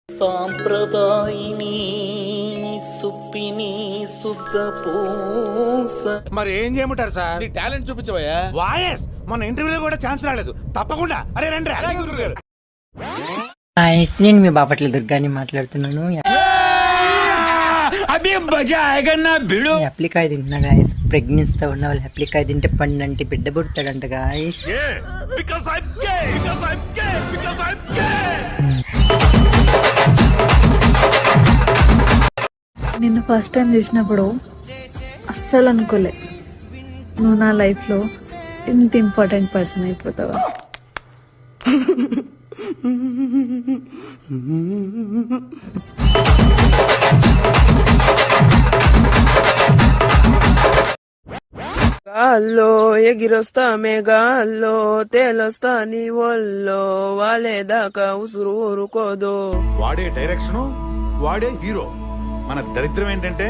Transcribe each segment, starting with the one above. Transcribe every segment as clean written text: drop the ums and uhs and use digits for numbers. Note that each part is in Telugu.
సాంప్రదాయిని సుప్పిని శుద్ధ పూస. మరి ఏం చేయమంటారు సార్? నీ టాలెంట్ చూపించవయ్యా. వాయస్ మన ఇంటర్వ్యూలో కూడా ఛాన్స్ రాలేదు. తప్పకుండా అరే రండి గురుగారు. నేను మీ బాపట్ల దుర్గాని మాట్లాడుతున్నాను. అప్లికాయ తింటున్నా గాయస్. ప్రెగ్నెన్సీ తో ఉన్న వాళ్ళు అప్లికాయ తింటే పండంటి బిడ్డ పుడతాడంట గాయస్. నిన్ను ఫస్ట్ టైం చూసినప్పుడు అస్సలు అనుకోలే నువ్వు నా లైఫ్లో ఇంత ఇంపార్టెంట్ పర్సన్ అయిపోతావా. గాల్లో ఎగిరొస్తా మేఘాల్లో తేలొస్తా నీ ఒళ్ళో వాలేదాకా ఉసురు ఊరుకోదు. వాడే డైరెక్షన్, వాడే హీరో. మన దరిద్రం ఏంటంటే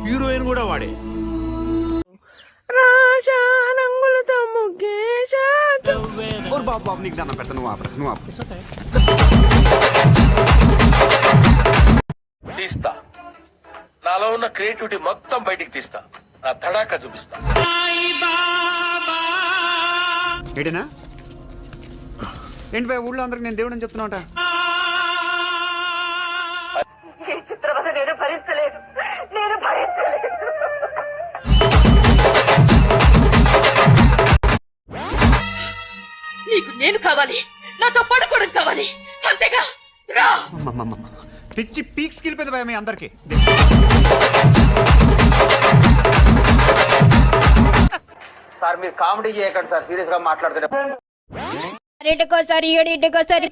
హీరోయిన్ కూడా వాడే. రాజా రంగులతో ముగ్గేశా. తీస్తా, నాలో ఉన్న క్రియేటివిటీ మొత్తం బయటికి తీస్తా. నా తడాకా చూపిస్తా. ఏంటినా ఏంటి ఊళ్ళో అందరికి నేను దేవుడని చెప్తున్నా. నీకు నేను కావాలి, నాతో పడుకోవడం కావాలి, అంతేగా. రా. పిచ్చి పీక్స్ కిలిపోయింది భయ మీ అందరికి. సార్ మీరు కామెడీ చేయకండి సార్, సీరియస్ గా మాట్లాడుతున్నారు. రేటుకోసారి ఏడింటికోసారి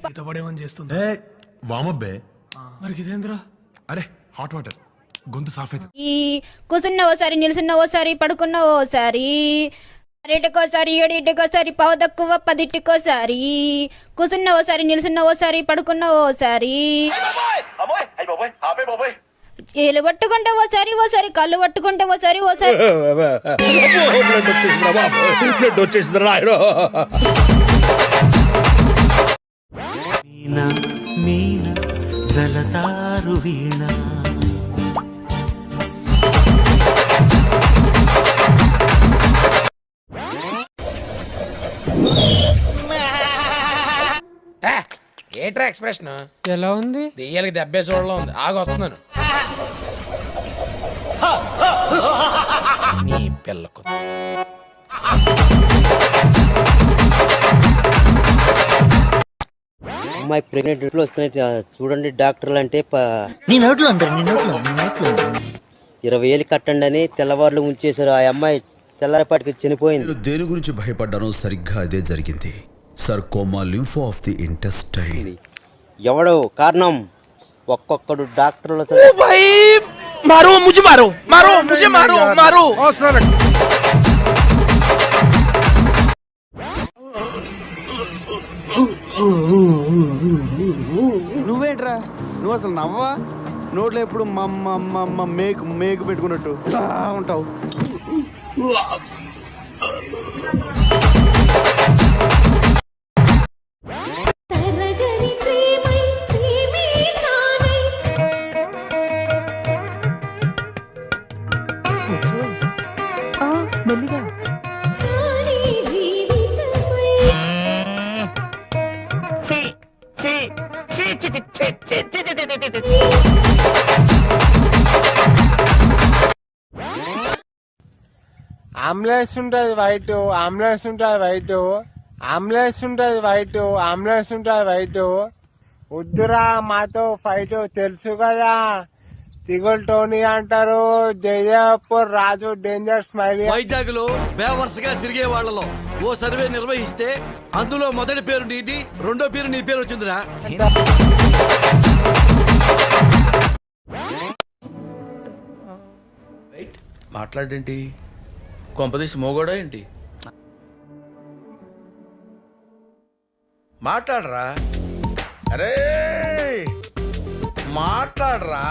వామబ్బే మరి ఇదేంద్రా? అరే హాట్ వాటర్ గొంతు సాఫ్ అయితే. ఈ కూసున్న ఓసారి, నిలుసున్న ఓసారి, పడుకున్న ఓసారి, రేటుకోసారి ఏడింటికోసారి, పావు తక్కువ 10టికోసారి, కూసున్న ఓసారి, నిలుసున్న ఓసారి, పడుకున్న ఓసారి, ఏలు పట్టుకుంటే ఓసారి, ఓసారి కళ్ళు పట్టుకుంటే ఓసారి, ఓసారి జలతారు వీణ. ఏట్రా ఎక్స్ప్రెషన్ ఎలా ఉంది? దెయ్యాలకి దెబ్బే చూడలో ఉంది. ఆగొస్తున్నాను. నీ పిల్లకు అమ్మాయి ప్రెగ్నెంట్ వస్తున్నాయి చూడండి డాక్టర్లు అంటే. నీ నోట్లో అందరు 20,000 కట్టండి అని తెల్లవారులు ఉంచేశారు. ఆ అమ్మాయి తెల్లవారిపాటికి చనిపోయింది. నేను దేని గురించి భయపడ్డానో సరిగ్గా అదే జరిగింది. Sarcoma lympho of the intestine. ఎవడో కారణం ఒక్కొక్కడు డాక్టర్లు. మారో ముझे మారో మారో ముझे మారో మారో. నువ్వేంట్రా నువ్వు అసలు నవ్వా? నోట్లో ఎప్పుడు మేకు పెట్టుకున్నట్టు ఉంటావు. అంబులెన్స్ ఉంటది వైట్, అంబులెన్స్ ఉంటది వైట్, అంబులెన్స్ ఉంటది వైట్, అంబులెన్స్ ఉంటది వైట్. వద్దురా మాతో ఫైట్, తెలుసు కదా. తిగుల్ టోనీ అంటారు, జయపూర్ రాజు డేంజర్ స్మైలీ. వైజాగ్ లో బేవర్సగా తిరిగే వాళ్లలో ఓ సర్వే నిర్వహిస్తే అందులో మొదటి పేరు నీది, రెండో పేరు నీ పేరు వచ్చిందిరా. మాట్లాడేంటి? కొంపదీసి మోగోడా ఏంటి? మాట్లాడరా. అరే మాట్లాడరా.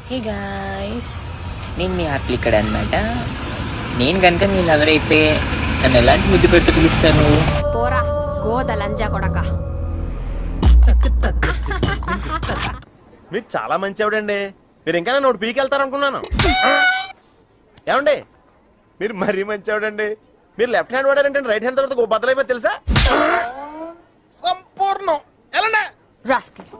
హే గాయ్స్, నేను మీ అప్లికడ్ అనమాట. నేను కనుక మీరు ఎవరైతే నన్ను ఎలాంటి ముద్దు పెట్టి పిలుస్తారు? పోరా గోద లంజా కొడక. మీరు చాలా మంచి ఆవిడండి. మీరు ఇంకా నన్ను ఒకటి పీకెళ్తారనుకున్నాను. ఏమండి మీరు మరీ మంచి ఆవిడండి. మీరు లెఫ్ట్ హ్యాండ్ వాడారంటే రైట్ హ్యాండ్ తర్వాత బద్దలైపోయి తెలుసా? సంపూర్ణం. ఎలా